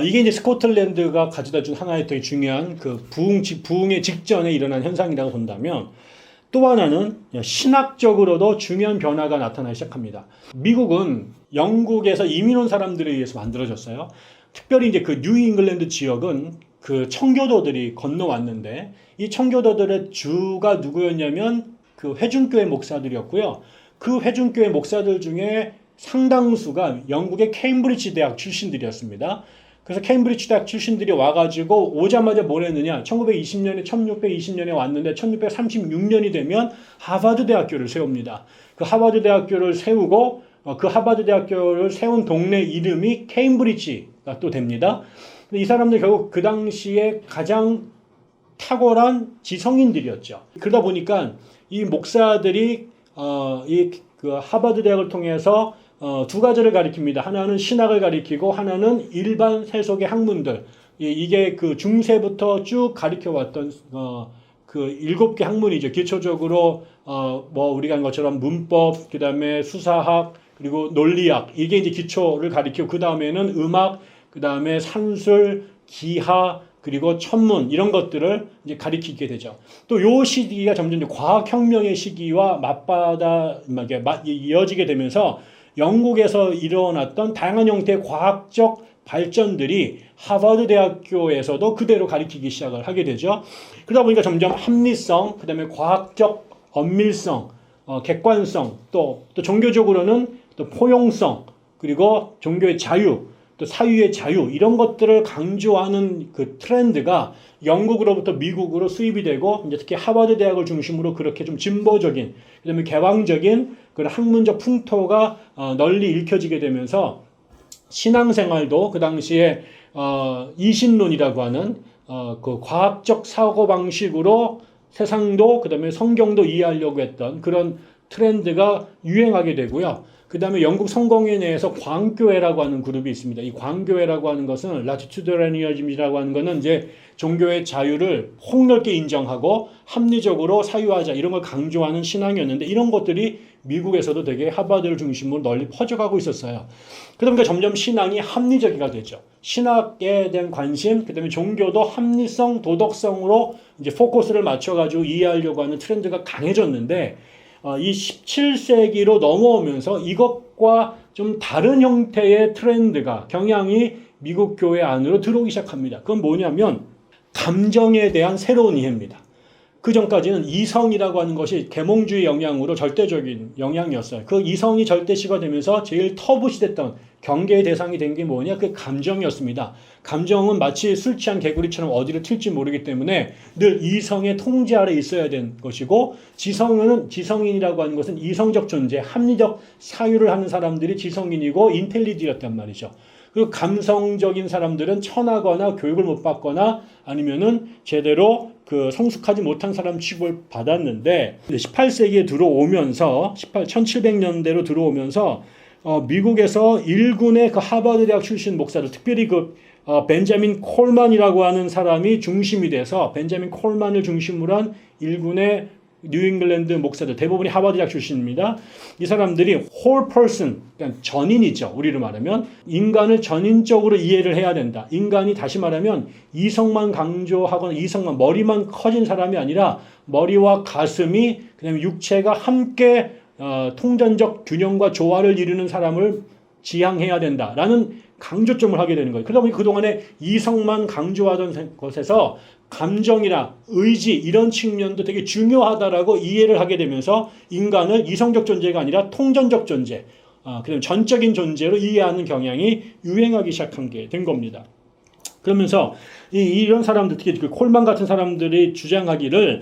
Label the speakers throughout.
Speaker 1: 이게 이제 스코틀랜드가 가져다 준 하나의 되게 중요한 그 부흥의 직전에 일어난 현상이라고 본다면, 또 하나는 신학적으로도 중요한 변화가 나타나기 시작합니다. 미국은 영국에서 이민 온 사람들에 의해서 만들어졌어요. 특별히 이제 그 뉴잉글랜드 지역은 그 청교도들이 건너왔는데, 이 청교도들의 주가 누구였냐면 그 회중교회 목사들이었고요. 그 회중교회 목사들 중에 상당수가 영국의 케임브리지 대학 출신들이었습니다. 그래서 케임브리지 대학 출신들이 와가지고 오자마자 뭘 했느냐, 1920년에 1620년에 왔는데 1636년이 되면 하버드 대학교를 세웁니다. 그 하버드 대학교를 세우고 그 하버드 대학교를 세운 동네 이름이 케임브리지가 또 됩니다. 근데 이 사람들 결국 그 당시에 가장 탁월한 지성인들이었죠. 그러다 보니까 이 목사들이 그 하버드 대학을 통해서 두 가지를 가리킵니다. 하나는 신학을 가리키고 하나는 일반 세속의 학문들. 이게 그 중세부터 쭉 가리켜 왔던 그 7개 학문이죠. 기초적으로 뭐 우리가 한 것처럼 문법, 그다음에 수사학, 그리고 논리학. 이게 이제 기초를 가리키고 그다음에는 음악, 그다음에 산술, 기하, 그리고 천문 이런 것들을 이제 가리키게 되죠. 또 요 시기가 점점 과학혁명의 시기와 이어지게 되면서 영국에서 일어났던 다양한 형태의 과학적 발전들이 하버드 대학교에서도 그대로 가리키기 시작을 하게 되죠. 그러다 보니까 점점 합리성, 그다음에 과학적 엄밀성, 객관성, 또 종교적으로는 또 포용성, 그리고 종교의 자유, 또 사유의 자유 이런 것들을 강조하는 그 트렌드가 영국으로부터 미국으로 수입이 되고 이제 특히 하버드 대학을 중심으로 그렇게 좀 진보적인 그다음에 개방적인 그런 학문적 풍토가 널리 읽혀지게 되면서 신앙생활도 그 당시에 이신론이라고 하는 그 과학적 사고 방식으로 세상도 그다음에 성경도 이해하려고 했던 그런 트렌드가 유행하게 되고요. 그 다음에 영국 성공회 내에서 광교회라고 하는 그룹이 있습니다. 이 광교회라고 하는 것은 라티튜드라니즘이라고 하는 것은 이제 종교의 자유를 폭넓게 인정하고 합리적으로 사유하자 이런 걸 강조하는 신앙이었는데 이런 것들이 미국에서도 되게 하버드를 중심으로 널리 퍼져가고 있었어요. 그러다 보니까 점점 신앙이 합리적이가 되죠. 신학에 대한 관심, 그 다음에 종교도 합리성, 도덕성으로 이제 포커스를 맞춰가지고 이해하려고 하는 트렌드가 강해졌는데 이 17세기로 넘어오면서 이것과 좀 다른 형태의 트렌드가 경향이 미국 교회 안으로 들어오기 시작합니다. 그건 뭐냐면 감정에 대한 새로운 이해입니다. 그 전까지는 이성이라고 하는 것이 계몽주의 영향으로 절대적인 영향이었어요. 그 이성이 절대시가 되면서 제일 터부시됐던 경계의 대상이 된 게 뭐냐? 그 감정이었습니다. 감정은 마치 술 취한 개구리처럼 어디를 튈지 모르기 때문에 늘 이성의 통제 아래 있어야 되는 것이고 지성인이라고 하는 것은 이성적 존재, 합리적 사유를 하는 사람들이 지성인이고 인텔리지였단 말이죠. 그리고 감성적인 사람들은 천하거나 교육을 못 받거나 아니면은 제대로 그 성숙하지 못한 사람 취급을 받았는데 18세기에 들어오면서 1700년대로 들어오면서 미국에서 일군의 그 하버드 대학 출신 목사들 특별히 그 벤자민 콜만이라고 하는 사람이 중심이 돼서 벤자민 콜만을 중심으로 한 일군의 뉴잉글랜드 목사들 대부분이 하버드 대학 출신입니다. 이 사람들이 whole person, 그러니까 전인이죠. 우리로 말하면 인간을 전인적으로 이해를 해야 된다. 인간이 다시 말하면 이성만 강조하거나 이성만 머리만 커진 사람이 아니라 머리와 가슴이 그다음에 육체가 함께 통전적 균형과 조화를 이루는 사람을 지향해야 된다라는 강조점을 하게 되는 거예요. 그러다 보니 그동안에 이성만 강조하던 것에서 감정이나 의지 이런 측면도 되게 중요하다라고 이해를 하게 되면서 인간을 이성적 존재가 아니라 통전적 존재, 그다음에 전적인 존재로 이해하는 경향이 유행하기 시작한 게 된 겁니다. 그러면서 이런 사람들 특히 그 콜만 같은 사람들이 주장하기를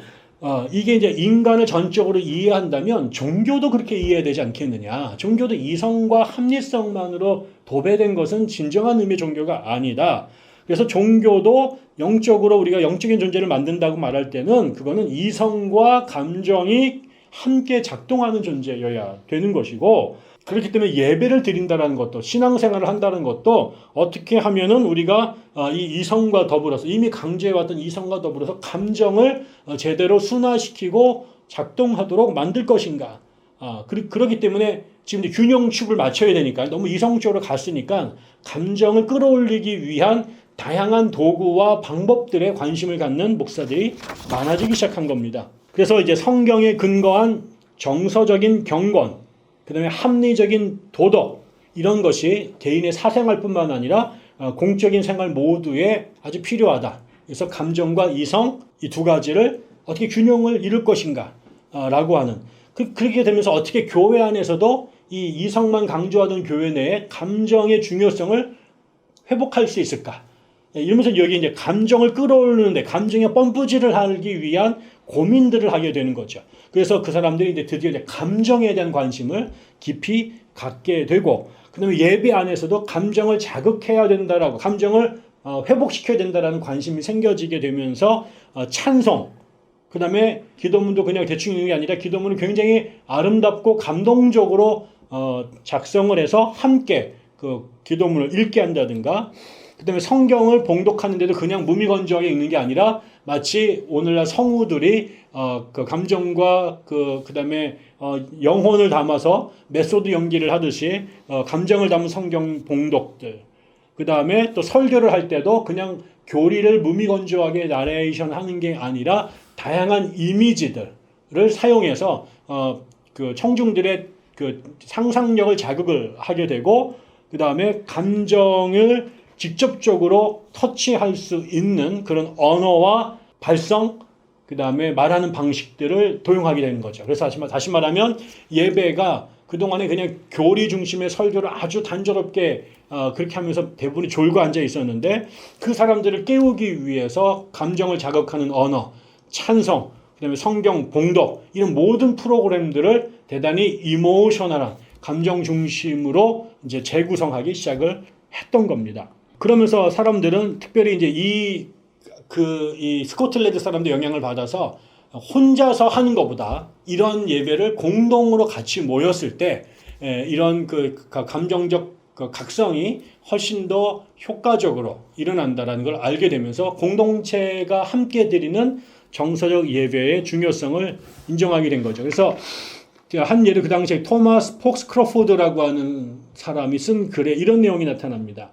Speaker 1: 이게 이제 인간을 전적으로 이해한다면 종교도 그렇게 이해해야 되지 않겠느냐. 종교도 이성과 합리성만으로 도배된 것은 진정한 의미의 종교가 아니다. 그래서 종교도 영적으로 우리가 영적인 존재를 만든다고 말할 때는 그거는 이성과 감정이 함께 작동하는 존재여야 되는 것이고 그렇기 때문에 예배를 드린다는 것도 신앙생활을 한다는 것도 어떻게 하면은 우리가 이 이성과 더불어서 이미 강조해왔던 이성과 더불어서 감정을 제대로 순화시키고 작동하도록 만들 것인가 그렇기 때문에 지금 이제 균형축을 맞춰야 되니까 너무 이성적으로 갔으니까 감정을 끌어올리기 위한 다양한 도구와 방법들에 관심을 갖는 목사들이 많아지기 시작한 겁니다. 그래서 이제 성경에 근거한 정서적인 경건, 그다음에 합리적인 도덕 이런 것이 개인의 사생활뿐만 아니라 공적인 생활 모두에 아주 필요하다. 그래서 감정과 이성 이 두 가지를 어떻게 균형을 이룰 것인가 라고 하는 그렇게 되면서 어떻게 교회 안에서도 이 이성만 강조하던 교회 내에 감정의 중요성을 회복할 수 있을까? 이러면서 여기 이제 감정을 끌어올리는데 감정의 펌프질을 하기 위한 고민들을 하게 되는 거죠. 그래서 그 사람들이 이제 드디어 이제 감정에 대한 관심을 깊이 갖게 되고, 그다음에 예배 안에서도 감정을 자극해야 된다라고, 감정을 회복시켜야 된다라는 관심이 생겨지게 되면서 찬송, 그다음에 기도문도 그냥 대충 읽는 게 아니라 기도문은 굉장히 아름답고 감동적으로 작성을 해서 함께 그 기도문을 읽게 한다든가, 그다음에 성경을 봉독하는데도 그냥 무미건조하게 읽는 게 아니라 마치 오늘날 성우들이 그 감정과 그다음에 영혼을 담아서 메소드 연기를 하듯이 감정을 담은 성경 봉독들, 그다음에 또 설교를 할 때도 그냥 교리를 무미건조하게 나레이션 하는 게 아니라 다양한 이미지들을 사용해서 그 청중들의 그 상상력을 자극을 하게 되고, 그다음에 감정을 직접적으로 터치할 수 있는 그런 언어와 발성, 그다음에 말하는 방식들을 도용하게 되는 거죠. 그래서 다시 말하면 예배가 그동안에 그냥 교리 중심의 설교를 아주 단조롭게 그렇게 하면서 대부분이 졸고 앉아 있었는데, 그 사람들을 깨우기 위해서 감정을 자극하는 언어, 찬성, 그다음에 성경 봉독 이런 모든 프로그램들을 대단히 이모셔널한 감정 중심으로 이제 재구성하기 시작을 했던 겁니다. 그러면서 사람들은 특별히 이제 이 스코틀랜드 사람들 영향을 받아서 혼자서 하는 것보다 이런 예배를 공동으로 같이 모였을 때 이런 감정적 각성이 훨씬 더 효과적으로 일어난다라는 걸 알게 되면서 공동체가 함께 드리는 정서적 예배의 중요성을 인정하게 된 거죠. 그래서 한 예를 그 당시에 토마스 폭스 크로포드라고 하는 사람이 쓴 글에 이런 내용이 나타납니다.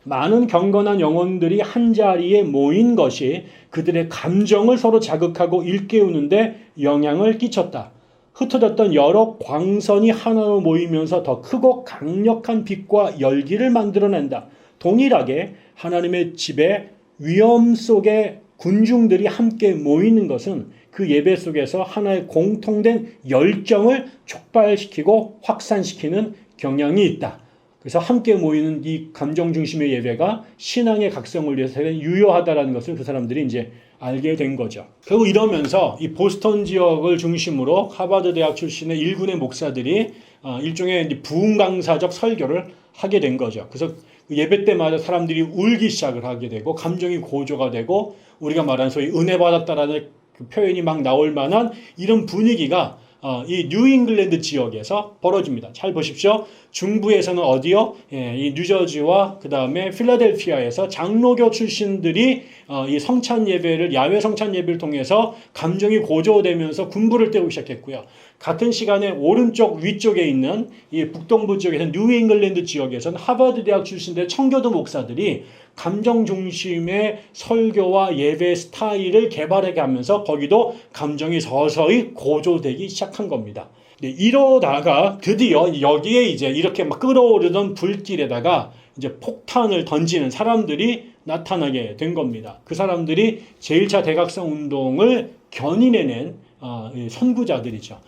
Speaker 1: 많은 경건한 영혼들이 한자리에 모인 것이 그들의 감정을 서로 자극하고 일깨우는데 영향을 끼쳤다. 흩어졌던 여러 광선이 하나로 모이면서 더 크고 강력한 빛과 열기를 만들어낸다. 동일하게 하나님의 집에 위험 속에 군중들이 함께 모이는 것은 그 예배 속에서 하나의 공통된 열정을 촉발시키고 확산시키는 경향이 있다. 그래서 함께 모이는 이 감정 중심의 예배가 신앙의 각성을 위해서 유효하다라는 것을 그 사람들이 이제 알게 된 거죠. 결국 이러면서 이 보스턴 지역을 중심으로 하버드 대학 출신의 일군의 목사들이 일종의 이제 부흥 강사적 설교를 하게 된 거죠. 그래서 예배 때마다 사람들이 울기 시작을 하게 되고 감정이 고조가 되고 우리가 말하는 소위 은혜 받았다라는 그 표현이 막 나올 만한 이런 분위기가 이 뉴잉글랜드 지역에서 벌어집니다. 잘 보십시오. 중부에서는 어디요? 이 뉴저지와 그 다음에 필라델피아에서 장로교 출신들이 이 성찬 예배를, 야외 성찬 예배를 통해서 감정이 고조되면서 군부를 떼우기 시작했고요. 같은 시간에 오른쪽 위쪽에 있는 이 북동부 지역에서는 뉴잉글랜드 지역에서는 하버드 대학 출신들의 청교도 목사들이 감정 중심의 설교와 예배 스타일을 개발해 가면서 거기도 감정이 서서히 고조되기 시작한 겁니다. 이러다가 드디어 여기에 이제 이렇게 막 끓어오르던 불길에다가 이제 폭탄을 던지는 사람들이 나타나게 된 겁니다. 그 사람들이 제1차 대각성 운동을 견인해낸 선구자들이죠.